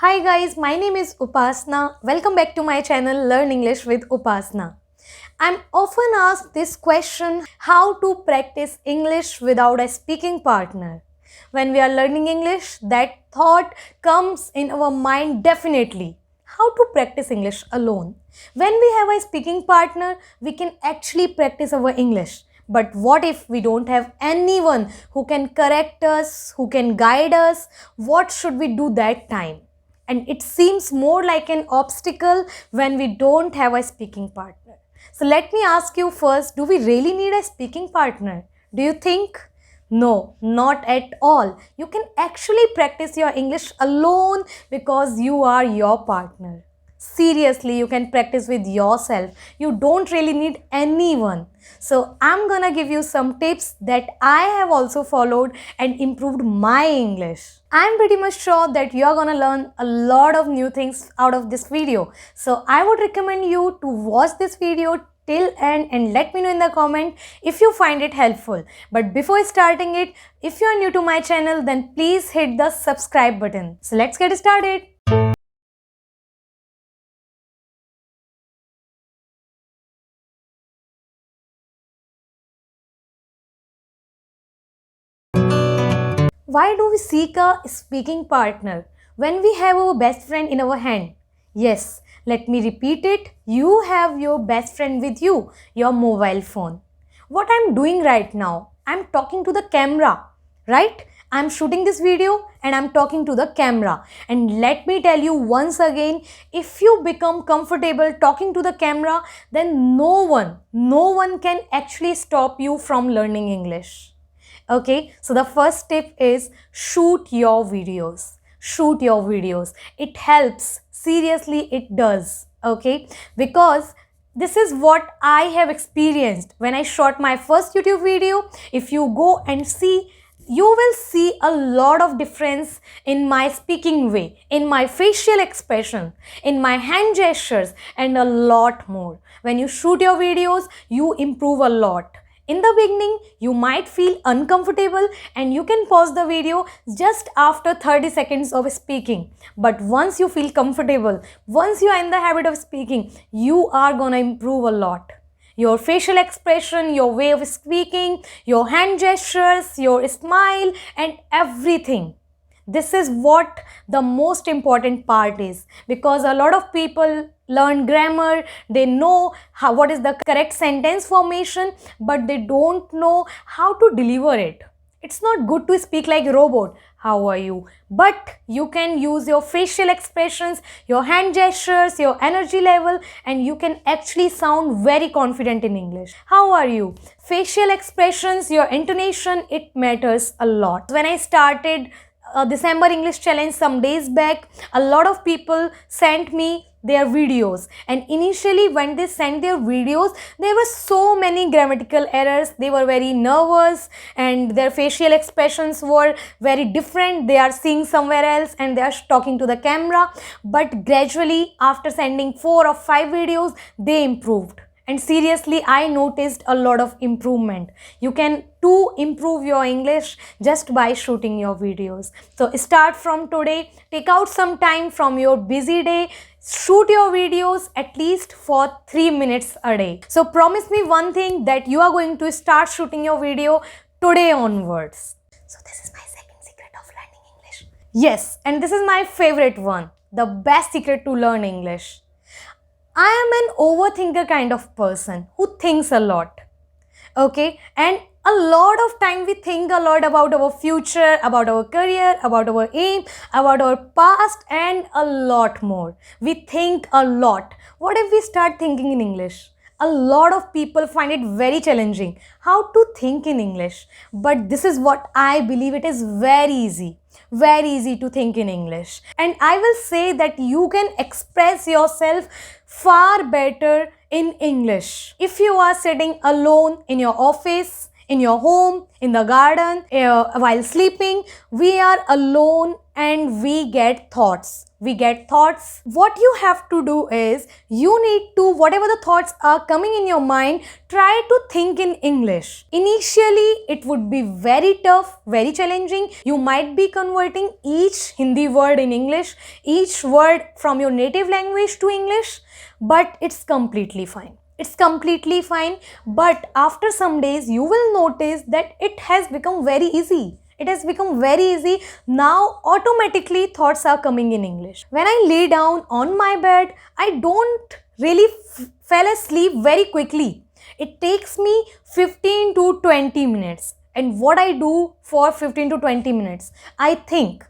Hi guys, my name is Upasna. Welcome back to my channel Learn English with Upasna. I'm often asked this question, how to practice English without a speaking partner. When we are learning English, that thought comes in our mind definitely. How to practice English alone. When we have a speaking partner, we can actually practice our English. But what if we don't have anyone who can correct us, who can guide us? What should we do that time? And it seems more like an obstacle when we don't have a speaking partner. So let me ask you first, do we really need a speaking partner? Do you think? No, not at all. You can actually practice your English alone because you are your partner. Seriously, you can practice with yourself. You don't really need anyone. So I'm gonna give you some tips that I have also followed and improved my English. I'm pretty much sure that you are gonna learn a lot of new things out of this video. So I would recommend you to watch this video till end and let me know in the comment if you find it helpful. But before starting it, if you are new to my channel, then please hit the subscribe button. So let's get started. Why do we seek a speaking partner when we have our best friend in our hand? Yes, let me repeat it. You have your best friend with you, your mobile phone. What I'm doing right now, I'm talking to the camera, right? I'm shooting this video and I'm talking to the camera. And let me tell you once again, if you become comfortable talking to the camera, then no one can actually stop you from learning English. Okay, so the first tip is shoot your videos. Shoot your videos. It helps. Seriously, it does. Okay, because this is what I have experienced when I shot my first YouTube video. If you go and see, you will see a lot of difference in my speaking way, in my facial expression, in my hand gestures, and a lot more. When you shoot your videos, you improve a lot. In the beginning, you might feel uncomfortable and you can pause the video just after 30 seconds of speaking. But once you feel comfortable, once you are in the habit of speaking, you are gonna improve a lot. Your facial expression, your way of speaking, your hand gestures, your smile, and everything. This is what the most important part is, because a lot of people learn grammar, they know what is the correct sentence formation, but they don't know how to deliver it. It's not good to speak like a robot. How are you? But you can use your facial expressions, your hand gestures, your energy level, and you can actually sound very confident in English. How are you? Facial expressions, your intonation, it matters a lot. When I started December English Challenge some days back, a lot of people sent me their videos, and initially when they sent their videos, there were so many grammatical errors. They were very nervous and their facial expressions were very different. They are seeing somewhere else and they are talking to the camera. But gradually, after sending 4 or 5 videos, they improved. And seriously, I noticed a lot of improvement. You can too improve your English just by shooting your videos. So start from today, take out some time from your busy day, shoot your videos at least for 3 minutes a day. So promise me one thing, that you are going to start shooting your video today onwards. So this is my second secret of learning English. Yes, and this is my favorite one, the best secret to learn English. I am an overthinker kind of person who thinks a lot. Okay, and a lot of time we think a lot about our future, about our career, about our aim, about our past, and a lot more. We think a lot. What if we start thinking in English? A lot of people find it very challenging how to think in English, but this is what I believe, it is very easy to think in English. And I will say that you can express yourself far better in English. If you are sitting alone in your office, in your home, in the garden, while sleeping. We are alone and we get thoughts. We get thoughts. What you have to do is, you need to, whatever the thoughts are coming in your mind, try to think in English. Initially, it would be very tough, very challenging. You might be converting each Hindi word in English, each word from your native language to English, but it's completely fine. It's completely fine. But after some days, you will notice that it has become very easy. It has become very easy. Now automatically thoughts are coming in English. When I lay down on my bed, I don't really fall asleep very quickly. It takes me 15 to 20 minutes. And what I do for 15 to 20 minutes, I think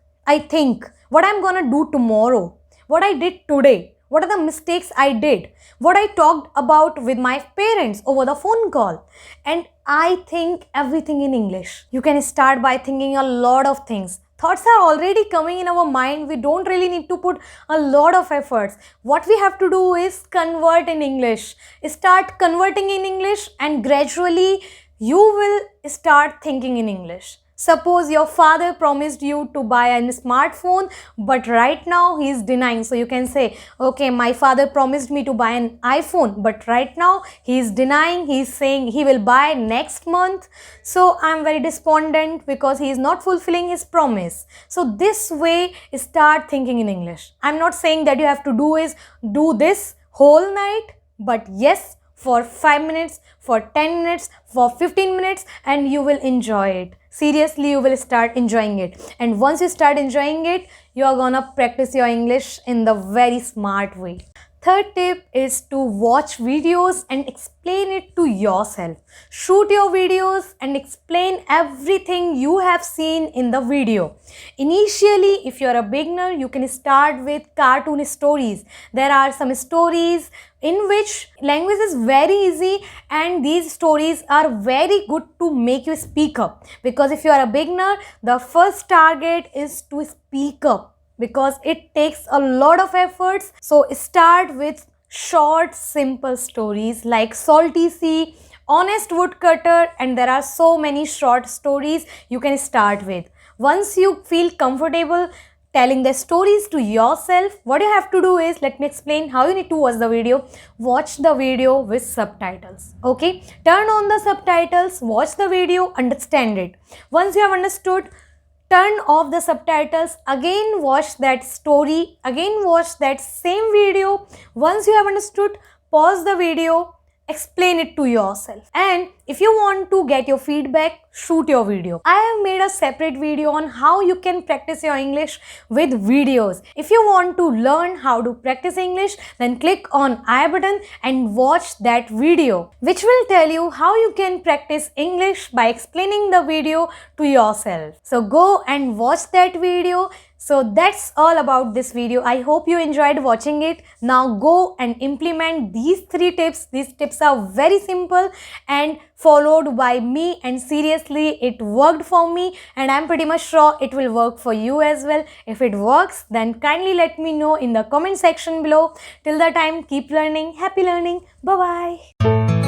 what I'm gonna do tomorrow, what I did today, what are the mistakes I did, what I talked about with my parents over the phone call. And I think everything in English. You can start by thinking a lot of things. Thoughts are already coming in our mind. We don't really need to put a lot of efforts. What we have to do is convert in English. Start converting in English, and gradually you will start thinking in English. Suppose your father promised you to buy a smartphone, but right now he is denying. So you can say, okay, my father promised me to buy an iPhone, but right now he is denying. He is saying he will buy next month. So I am very despondent because he is not fulfilling his promise. So this way, start thinking in English. I am not saying that you have to do this whole night, but yes, for 5 minutes, for 10 minutes, for 15 minutes, and you will enjoy it. Seriously, you will start enjoying it. And once you start enjoying it, you are gonna practice your English in the very smart way. Third tip is to watch videos and explain it to yourself. Shoot your videos and explain everything you have seen in the video. Initially, if you are a beginner, you can start with cartoon stories. There are some stories in which language is very easy, and these stories are very good to make you speak up. Because if you are a beginner, the first target is to speak up, because it takes a lot of efforts. So start with short, simple stories like Salty Sea, Honest Woodcutter, and there are so many short stories you can start with. Once you feel comfortable telling the stories to yourself, what you have to do is, let me explain how you need to watch the video. Watch the video with subtitles. Okay, turn on the subtitles, watch the video, understand it. Once you have understood, turn off the subtitles, again watch that story, again watch that same video. Once you have understood, pause the video, explain it to yourself. And if you want to get your feedback, shoot your video. I have made a separate video on how you can practice your English with videos. If you want to learn how to practice English, then click on I button and watch that video, which will tell you how you can practice English by explaining the video to yourself. So go and watch that video. So that's all about this video. I hope you enjoyed watching it. Now go and implement these 3 tips. These tips are very simple and followed by me, and seriously, it worked for me, and I'm pretty much sure it will work for you as well. If it works, then kindly let me know in the comment section below. Till the time, keep learning. Happy learning. Bye-bye.